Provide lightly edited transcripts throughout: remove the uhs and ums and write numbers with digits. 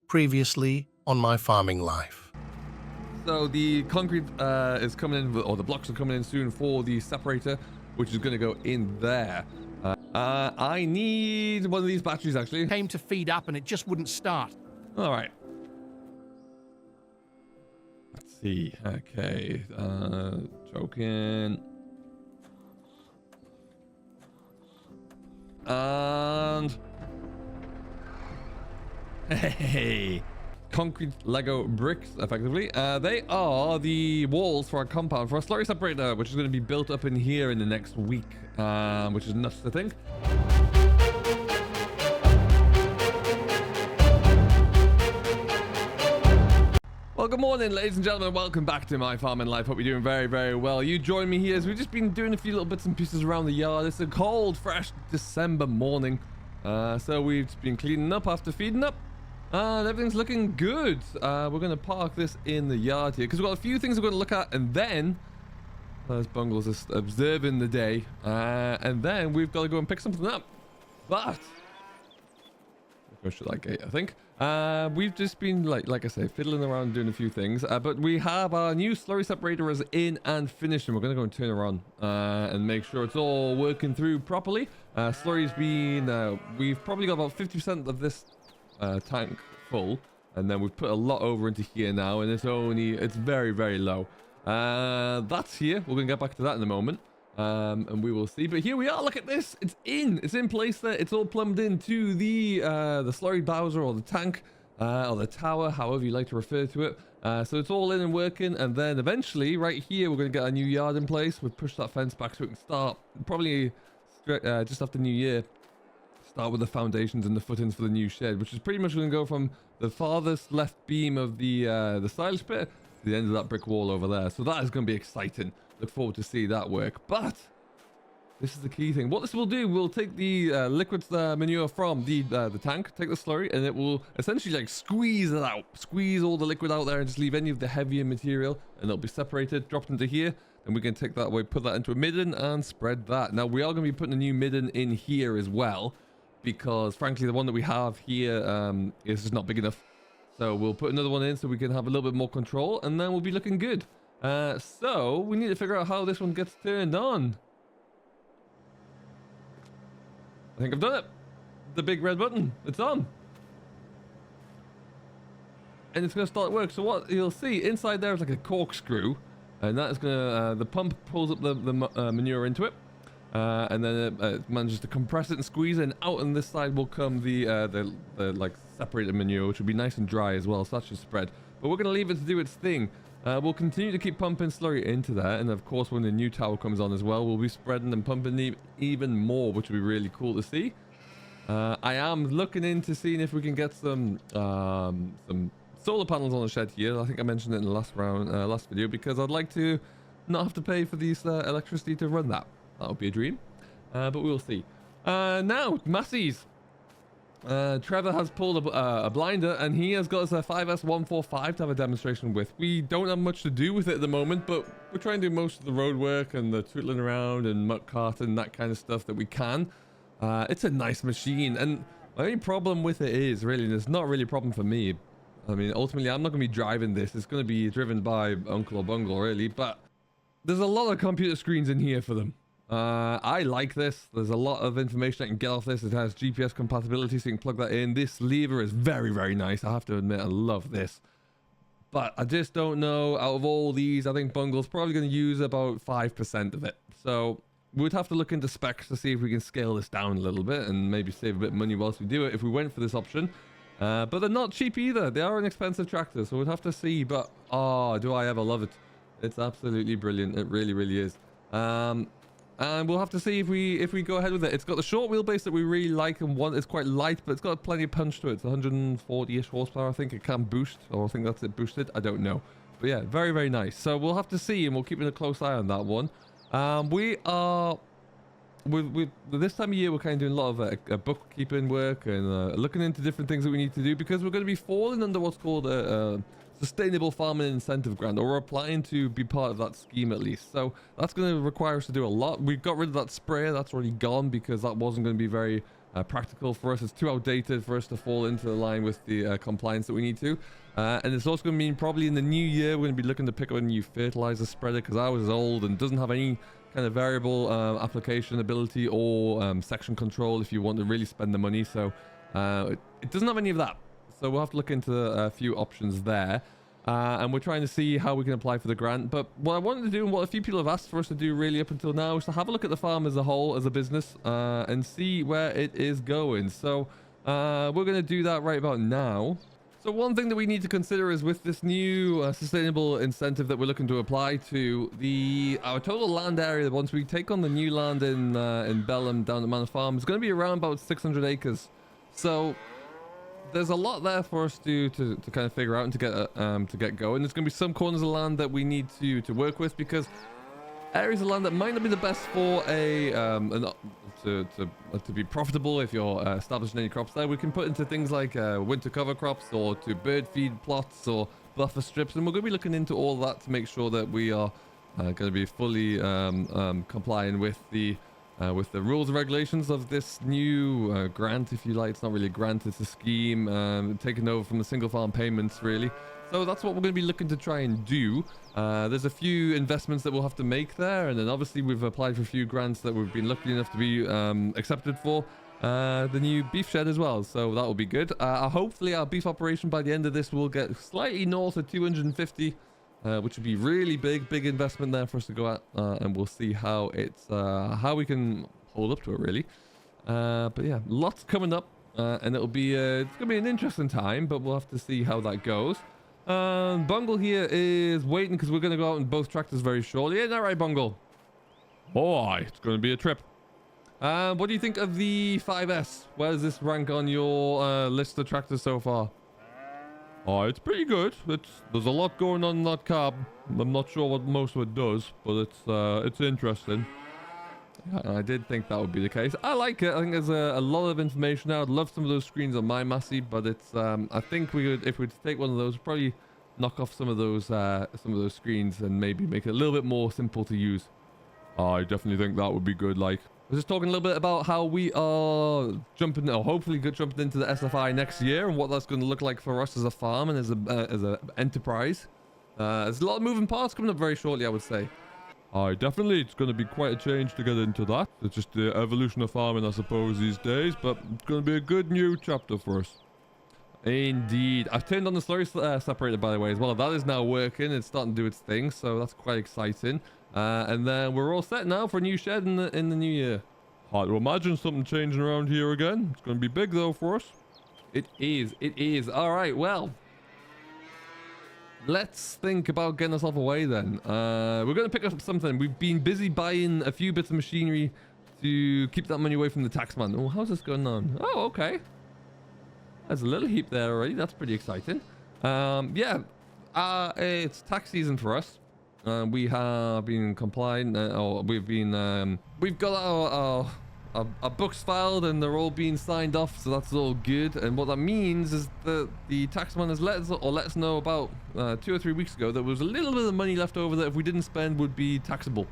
Previously on my farming life. So the concrete is coming in, or the blocks are coming in soon for the separator, which is going to go in there. I need one of these batteries, actually. Came to feed up and it just wouldn't start. All right. Let's see. Okay. Joking. And... Hey. Concrete Lego bricks, effectively. They are the walls for our compound, for our slurry separator, which is going to be built up in here in the next week, which is nuts to think. Well, good morning, ladies and gentlemen. Welcome back to my farming life. Hope you're doing very, very well. You join me here as we've just been doing a few little bits and pieces around the yard. It's a cold, fresh December morning. So we've just been cleaning up after feeding up. And everything's looking good. We're going to park this in the yard here because we've got a few things we're going to look at, and then there's Bungles just observing the day, and then we've got to go and pick something up. But go to that gate, I think. We've just been like I say, fiddling around doing a few things, but we have our new slurry separator is in and finished, and we're going to go and turn her on and make sure it's all working through properly. Slurry's been we've probably got about 50% of this tank full, and then we've put a lot over into here now, and it's very, very low. That's here. We're gonna get back to that in a moment, and we will see. But here we are. Look at this. It's in place there. It's all plumbed into the slurry bowser, or the tank, or the tower, however you like to refer to it. So it's all in and working, and then eventually right here we're gonna get a new yard in place. We've pushed that fence back so we can start probably just after New Year. Start with the foundations and the footings for the new shed, which is pretty much going to go from the farthest left beam of the silage pit to the end of that brick wall over there. So that is going to be exciting. Look forward to see that work. But this is the key thing. What this will do, we'll take the liquid manure from the tank, take the slurry, and it will essentially like squeeze it out, squeeze all the liquid out there, and just leave any of the heavier material, and it'll be separated, dropped into here. And we can take that away, put that into a midden, and spread that. Now we are going to be putting a new midden in here as well, because frankly the one that we have here is just not big enough. So we'll put another one in so we can have a little bit more control, and then we'll be looking good. So we need to figure out how this one gets turned on. I think I've done it. The big red button, it's on, and it's going to start work. So what you'll see inside there is like a corkscrew, and that's gonna the pump pulls up the manure into it. And then it manages to compress it and squeeze it, and out on this side will come the like separated manure, which will be nice and dry as well, so that should spread. But we're going to leave it to do its thing. We'll continue to keep pumping slurry into that, and of course when the new tower comes on as well, we'll be spreading and pumping even more, which will be really cool to see. I am looking into seeing if we can get some solar panels on the shed here. I think I mentioned it in the last video, because I'd like to not have to pay for these electricity to run that. That would be a dream, but we'll see. Now, Massey's. Trevor has pulled a blinder, and he has got us a 5S145 to have a demonstration with. We don't have much to do with it at the moment, but we're trying to do most of the road work and the tootling around and muck cart and that kind of stuff that we can. It's a nice machine, and my only problem with it is, really, and it's not really a problem for me. I mean, ultimately, I'm not going to be driving this. It's going to be driven by Uncle or Bungle, really, but there's a lot of computer screens in here for them. I like this. There's a lot of information I can get off this. It has GPS compatibility, so you can plug that in. This lever is very, very nice. I have to admit, I love this. But I just don't know, out of all these, I think Bungle's probably going to use about 5% of it. So we'd have to look into specs to see if we can scale this down a little bit and maybe save a bit of money whilst we do it if we went for this option. But they're not cheap either. They are an expensive tractor, so we'd have to see. But, oh, do I ever love it. It's absolutely brilliant. It really, really is. And we'll have to see if we go ahead with it. It's got the short wheelbase that we really like and want. It's quite light, but it's got plenty of punch to it. It's 140-ish horsepower, I think. It can boost, or I think that's it boosted. I don't know. But yeah, very, very nice. So we'll have to see, and we'll keep a close eye on that one. We are... With this time of year, we're kind of doing a lot of bookkeeping work and looking into different things that we need to do, because we're going to be falling under what's called a sustainable farming incentive grant, or we're applying to be part of that scheme at least. So that's going to require us to do a lot. We got rid of that sprayer. That's already gone because that wasn't going to be very practical for us. It's too outdated for us to fall into the line with the compliance that we need to. And it's also going to mean probably in the new year we're going to be looking to pick up a new fertilizer spreader, because ours is old and doesn't have any kind of variable application ability or section control if you want to really spend the money. So it doesn't have any of that. So we'll have to look into a few options there. And we're trying to see how we can apply for the grant. But what I wanted to do, and what a few people have asked for us to do really up until now, is to have a look at the farm as a whole, as a business, and see where it is going. So we're going to do that right about now. So one thing that we need to consider is with this new sustainable incentive that we're looking to apply to, our total land area, once we take on the new land in Bellum down at Manor Farm, is going to be around about 600 acres. So there's a lot there for us to kind of figure out and to get going. There's going to be some corners of land that we need to work with, because areas of land that might not be the best for to be profitable if you're establishing any crops there, we can put into things like winter cover crops, or to bird feed plots, or buffer strips. And we're going to be looking into all that to make sure that we are going to be fully complying with the rules and regulations of this new grant, if you like. It's not really a grant, it's a scheme taken over from the single farm payments, really. So that's what we're going to be looking to try and do. There's a few investments that we'll have to make there, and then obviously we've applied for a few grants that we've been lucky enough to be accepted for the new beef shed as well. So that will be good. Hopefully our beef operation by the end of this will get slightly north of 250, which would be really big investment there for us to go at, and we'll see how how we can hold up to it, really. But yeah, lots coming up, and it's gonna be an interesting time, but we'll have to see how that goes. Bungle here is waiting, because we're gonna go out in both tractors very shortly. Isn't that right, Bungle? Boy, it's gonna be a trip. What do you think of the 5S? Where does this rank on your list of tractors so far? Oh, it's pretty good. There's a lot going on in that cab. I'm not sure what most of it does, but it's interesting. Yeah, I did think that would be the case. I like it. I think there's a lot of information now. I'd love some of those screens on my Massey, but it's I think if we were to take one of those, probably knock off some of those screens and maybe make it a little bit more simple to use. I definitely think that would be good. Like, I was just talking a little bit about how we are jumping, or hopefully jumping into the SFI next year, and what that's going to look like for us as a farm and as a enterprise. There's a lot of moving parts coming up very shortly, I would say. Definitely, it's going to be quite a change to get into that. It's just the evolution of farming, I suppose, these days, but it's going to be a good new chapter for us. Indeed. I've turned on the slurry separator, by the way, as well. That is now working. It's starting to do its thing, so that's quite exciting. And then we're all set now for a new shed in the new year. Hard to imagine something changing around here again. It's going to be big, though, for us. It is. All right, well, let's think about getting ourselves away then. We're going to pick up something. We've been busy buying a few bits of machinery to keep that money away from the taxman. Oh, how's this going on? Oh, okay. There's a little heap there already. That's pretty exciting. Yeah, it's tax season for us. We have been complying, or we've got our books filed, and they're all being signed off, so that's all good. And what that means is that the taxman has let us know about 2 or 3 weeks ago that there was a little bit of money left over that if we didn't spend would be taxable.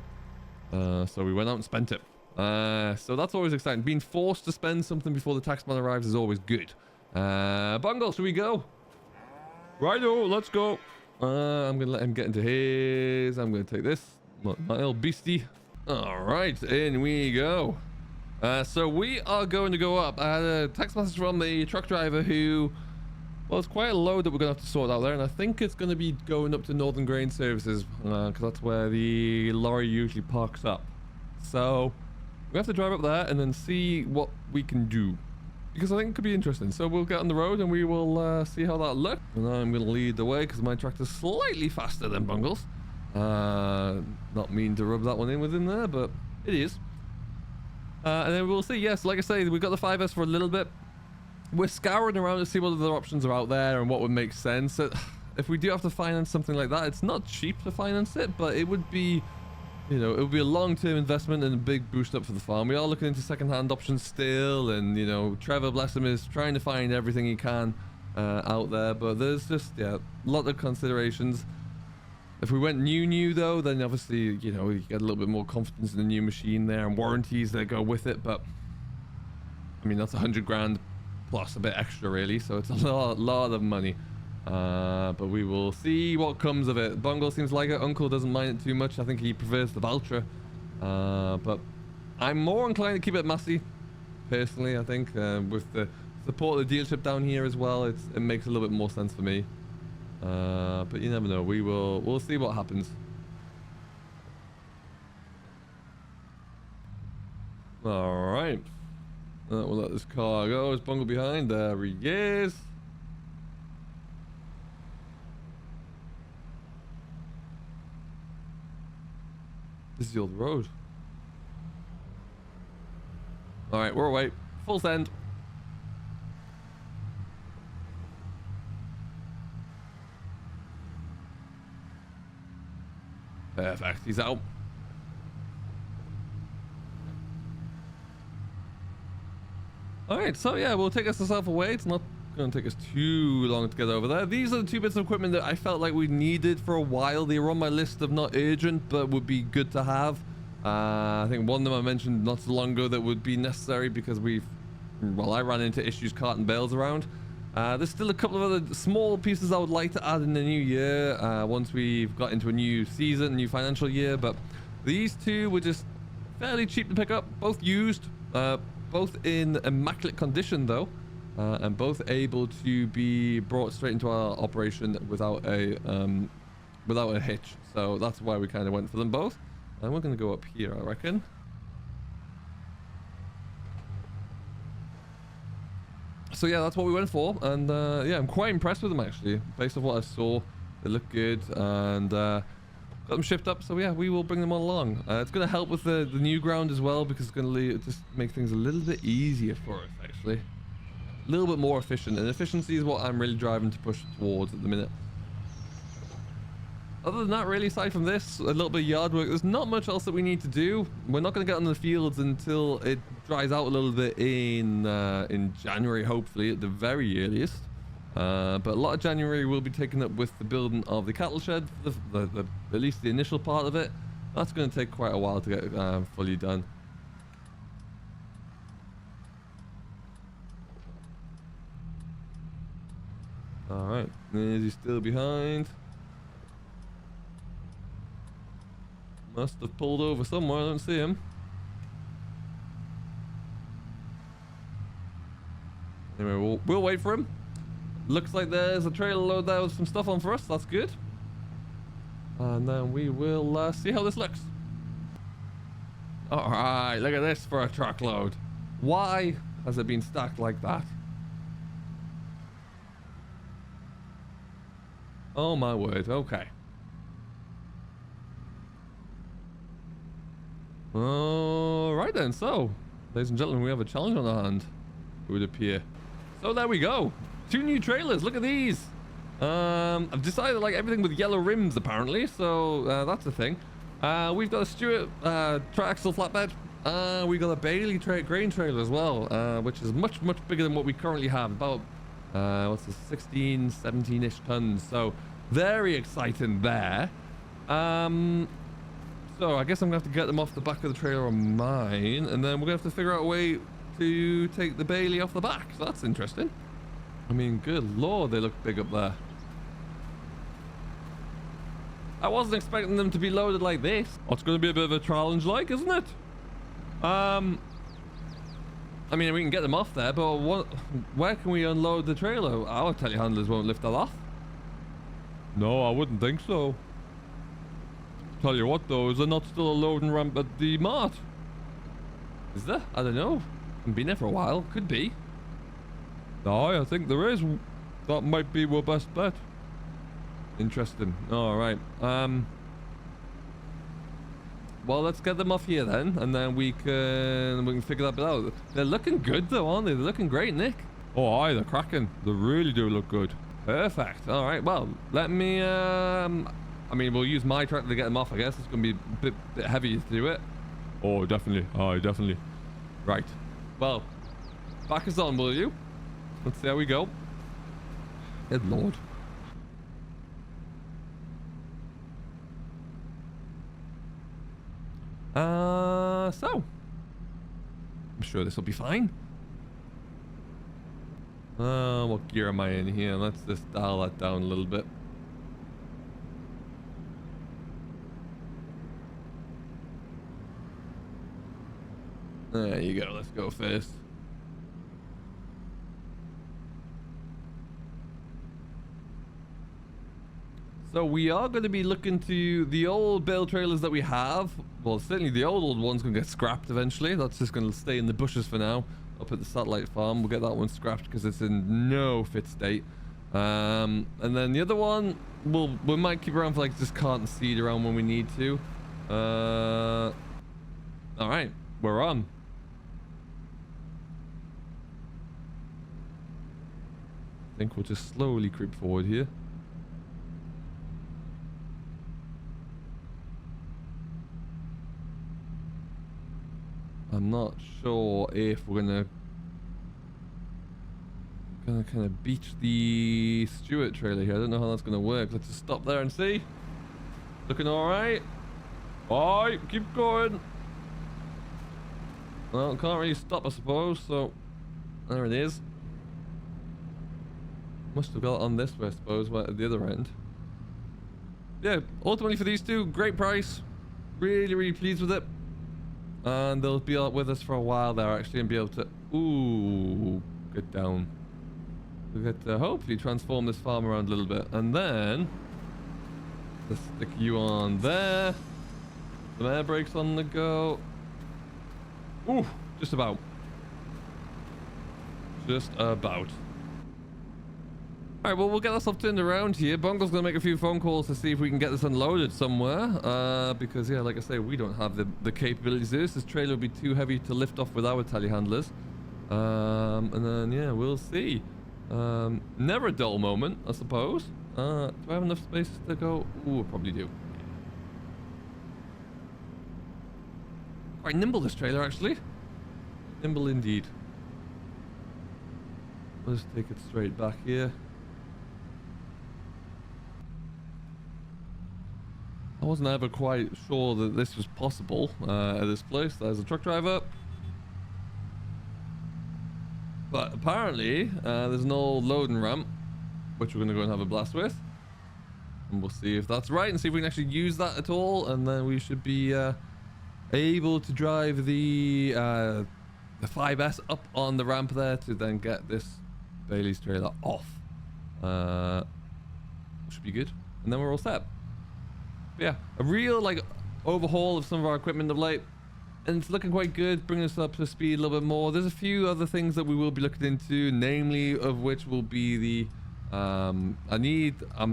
So we went out and spent it. So that's always exciting. Being forced to spend something before the taxman arrives is always good. Bungle, should we go? Righto, let's go. I'm gonna let him get into his. I'm gonna take this, my little beastie. All right, in we go. So we are going to go up. I had a text message from the truck driver who, well, it's quite a load that we're gonna have to sort out there, and I think it's gonna be going up to Northern Grain Services, because that's where the lorry usually parks up. So we have to drive up there and then see what we can do, because I think it could be interesting. So we'll get on the road and we will see how that looks. And I'm going to lead the way because my tractor's slightly faster than Bungle's. Not mean to rub that one in with him there, but it is. And then we'll see. Yes, like I say, we've got the 5S for a little bit. We're scouring around to see what other options are out there and what would make sense. If we do have to finance something like that, it's not cheap to finance it, but it would be, you know, it would be a long-term investment and a big boost up for the farm. We are looking into second-hand options still, and, you know, Trevor, bless him, is trying to find everything he can out there, but there's just, yeah, a lot of considerations. If we went new though, then obviously, you know, you get a little bit more confidence in the new machine there and warranties that go with it, but I mean, that's 100 grand plus a bit extra, really. So it's a lot of money. But we will see what comes of it. Bungle seems like it. Uncle doesn't mind it too much. I think he prefers the Valtra. But I'm more inclined to keep it Massey, personally. I think with the support of the dealership down here as well, it makes a little bit more sense for me. But you never know. We'll see what happens. All right. We'll let this car go. Is Bungle behind? There he is. This is the old road. All right, we're away. Full send. Perfect. He's out. All right, so yeah, we'll take us ourselves away. It's not going to take us too long to get over there. These are the 2 bits of equipment that I felt like we needed for a while. They were on my list of not urgent, but would be good to have. I think one of them I mentioned not so long ago that would be necessary because I ran into issues carting bales around. There's still a couple of other small pieces I would like to add in the new year once we've got into a new season, new financial year. But these 2 were just fairly cheap to pick up, both used, both in immaculate condition though. And both able to be brought straight into our operation without a hitch. So that's why we kind of went for them both. And we're going to go up here, I reckon. So yeah, that's what we went for. And yeah, I'm quite impressed with them actually. Based on what I saw, they look good and got them shipped up. So yeah, we will bring them all along. It's going to help with the new ground as well because it's going to just make things a little bit easier for us actually. A little bit more efficient, and efficiency is what I'm really driving to push towards at the minute. Other than that, really, aside from this, a little bit of yard work, there's not much else that we need to do. We're not going to get on the fields until it dries out a little bit in January, hopefully, at the very earliest. But a lot of January will be taken up with the building of the cattle shed, at least the initial part of it. That's going to take quite a while to get fully done. Alright, is he still behind? Must have pulled over somewhere, I don't see him. Anyway, we'll wait for him. Looks like there's a trailer load there with some stuff on for us, that's good. And then we will see how this looks. Alright, look at this for a truckload. Why has it been stacked like that? Oh my word, okay. Alright then, so, ladies and gentlemen, we have a challenge on our hand, it would appear. So there we go. 2 new trailers, look at these. I've decided like everything with yellow rims apparently, so that's a thing. We've got a Stewart triaxle flatbed. We've got a Bailey grain trailer as well, which is much bigger than what we currently have, about what's this, 16, 17-ish tons. So very exciting there. So I guess I'm gonna have to get them off the back of the trailer on mine, and then we're gonna have to figure out a way to take the Bailey off the back. So that's interesting. I mean, good lord, they look big up there. I wasn't expecting them to be loaded like this. Oh, it's gonna be a bit of a challenge, like, isn't it? I mean, we can get them off there, but where can we unload the trailer? Our telehandlers won't lift that off. No, I wouldn't think so. Tell you what though, is there not still a loading ramp at the mart? Is there? I don't know. Haven't been there for a while. Could be. No, I think there is. That might be our best bet. Interesting. Alright. Well, let's get them off here then, and then we can figure that bit out. They're looking good though, aren't they? They're looking great, Nick. Oh, aye, they're cracking. They really do look good. Perfect. Alright, well, let me I mean, we'll use my tractor to get them off, I guess. It's going to be a bit heavy to do it. Oh, definitely. Oh, definitely. Right. Well, back us on, will you? Let's see how we go. Good lord. So. I'm sure this will be fine. What gear am I in here? Let's just dial that down a little bit. There you go. Let's go first. So we are going to be looking to the old bale trailers that we have. Well, certainly the old one's going to get scrapped eventually. That's just going to stay in the bushes for now. Up at the satellite farm, we'll get that one scrapped because it's in no fit state. And then the other one, we might keep around for like just cart and seed around when we need to. All right, we're on. I think we'll just slowly creep forward here. I'm not sure if we're gonna kind of beach the Stewart trailer here. I don't know how that's gonna work. Let's just stop there and see. Looking all right. All right, keep going. Well, can't really stop, I suppose. So there it is. Must have got on this way, I suppose, at the other end. Yeah, ultimately for these two, great price. Really, really pleased with it. And they'll be with us for a while there, actually, and be able to, get down. We'll get to hopefully transform this farm around a little bit. And then, let's stick you on there. Some air brakes on the go. Ooh, just about. Just about. Alright, well, we'll get ourselves turned around here. Bongle's going to make a few phone calls to see if we can get this unloaded somewhere. Because, yeah, like I say, we don't have the capabilities to do this. This trailer would be too heavy to lift off with our telehandlers. And then, yeah, we'll see. Never a dull moment, I suppose. Do I have enough space to go? Ooh, I probably do. Quite nimble, this trailer, actually. Nimble indeed. We'll just take it straight back here. I wasn't ever quite sure that this was possible at this place. There's a truck driver. But apparently, there's an old loading ramp, which we're going to go and have a blast with. And we'll see if that's right and see if we can actually use that at all. And then we should be able to drive the 5S up on the ramp there to then get this Bailey's trailer off. Should be good. And then we're all set. Yeah, a real like overhaul of some of our equipment of late, and it's looking quite good, bringing us up to speed a little bit more. There's a few other things that we will be looking into, namely of which will be the I'm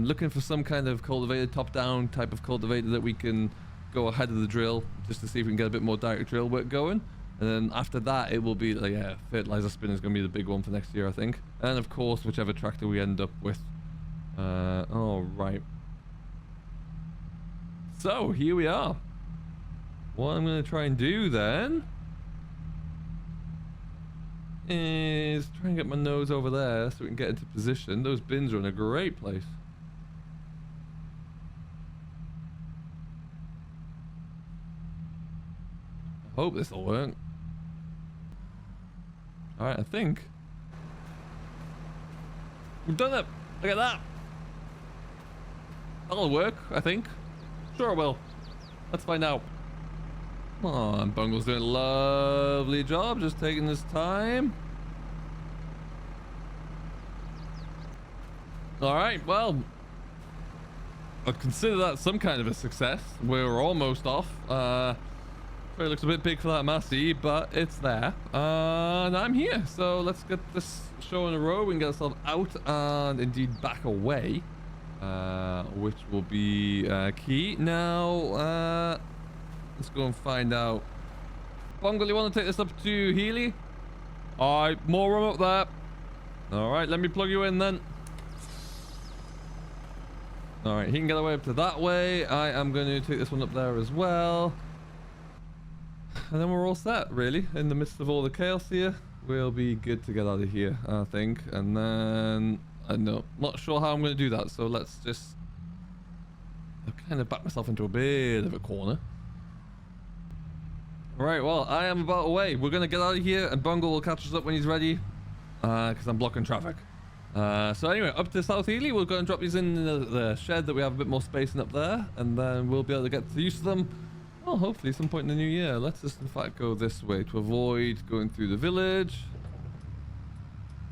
looking for some kind of cultivated top-down type of cultivator that we can go ahead of the drill just to see if we can get a bit more direct drill work going. And then after that, it will be like, yeah, fertilizer spin is going to be the big one for next year, I think. And of course, whichever tractor we end up with. All right. So here we are. What I'm going to try and do then is try and get my nose over there so we can get into position. Those bins are in a great place. I hope this will work. Alright, I think we've done it. Look at that. That'll work, I think. Sure it will. Let's find out. Come on, Bungle's doing a lovely job, just taking his time. Alright, well, I'd consider that some kind of a success. We're almost off. It looks a bit big for that Massey, but it's there. And I'm here, so let's get this show in a row. We can get ourselves out and indeed back away. Which will be key. Now, let's go and find out. Bungle, you want to take this up to Healy? Alright, more room up there. Alright, let me plug you in then. Alright, he can get away up to that way. I am going to take this one up there as well. And then we're all set, really. In the midst of all the chaos here, we'll be good to get out of here, I think. And then... I know, not sure how I'm going to do that, so let's just kind of back myself into a bit of a corner. Alright, well, I am about away. We're going to get out of here, and Bungle will catch us up when he's ready. because I'm blocking traffic. So anyway, up to South Ely, we'll go and drop these in the shed that we have a bit more spacing up there, and then we'll be able to get used to them. Well, hopefully some point in the new year. Let's just in fact go this way to avoid going through the village,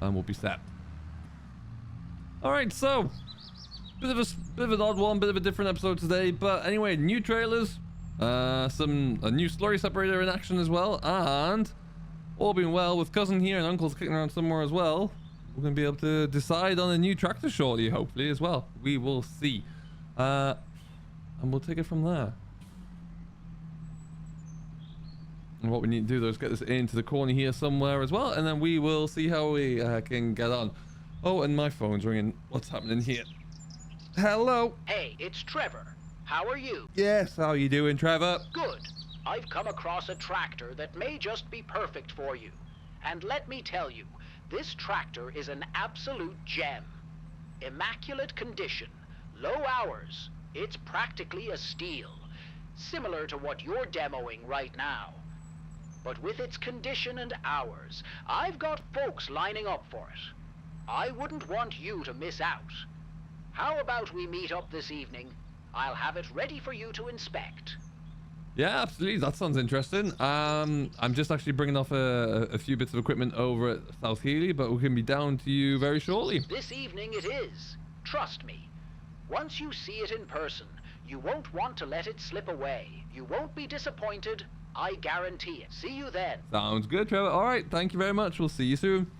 and we'll be set. All right, so bit of an odd one, bit of a different episode today, but anyway, new trailers, a new Slurry separator in action as well, and all being well with cousin here and uncle's kicking around somewhere as well, we're going to be able to decide on a new tractor shortly, hopefully as well. We will see, and we'll take it from there. And what we need to do though is get this into the corner here somewhere as well, and then we will see how we can get on. Oh, and my phone's ringing. What's happening here? Hello. Hey, it's Trevor. How are you? Yes, how you doing, Trevor? Good. I've come across a tractor that may just be perfect for you. And let me tell you, this tractor is an absolute gem. Immaculate condition, low hours. It's practically a steal, similar to what you're demoing right now. But with its condition and hours, I've got folks lining up for it. I wouldn't want you to miss out. How about we meet up this evening? I'll have it ready for you to inspect. Yeah, absolutely. That sounds interesting. I'm just actually bringing off a few bits of equipment over at South Healy, but we can be down to you very shortly. This evening it is. Trust me. Once you see it in person, you won't want to let it slip away. You won't be disappointed. I guarantee it. See you then. Sounds good, Trevor. All right. Thank you very much. We'll see you soon.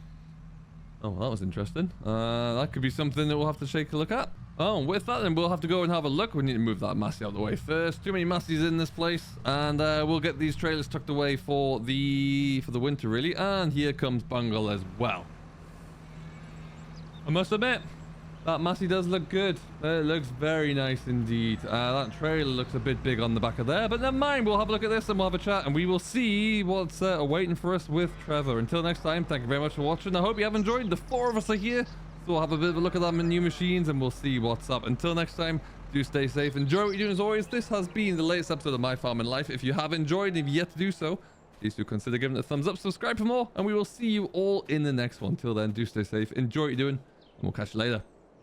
Oh, well, that was interesting. That could be something that we'll have to take a look at. Oh, with that, then we'll have to go and have a look. We need to move that massey out of the way first. Too many massies in this place, and we'll get these trailers tucked away for the winter, really. And here comes Bungle as well. I must admit, that massey does look good. It looks very nice indeed. That trailer looks a bit big on the back of there, but never mind. We'll have a look at this and we'll have a chat, and we will see what's waiting for us with Trevor. Until next time, thank you very much for watching. I hope you have enjoyed. The four of us are here, so we'll have a bit of a look at our new machines and we'll see what's up. Until next time, do stay safe. Enjoy what you're doing as always. This has been the latest episode of My Farming Life. If you have enjoyed and you've yet to do so, please do consider giving it a thumbs up, subscribe for more, and we will see you all in the next one. Till then, do stay safe. Enjoy what you're doing, and we'll catch you later.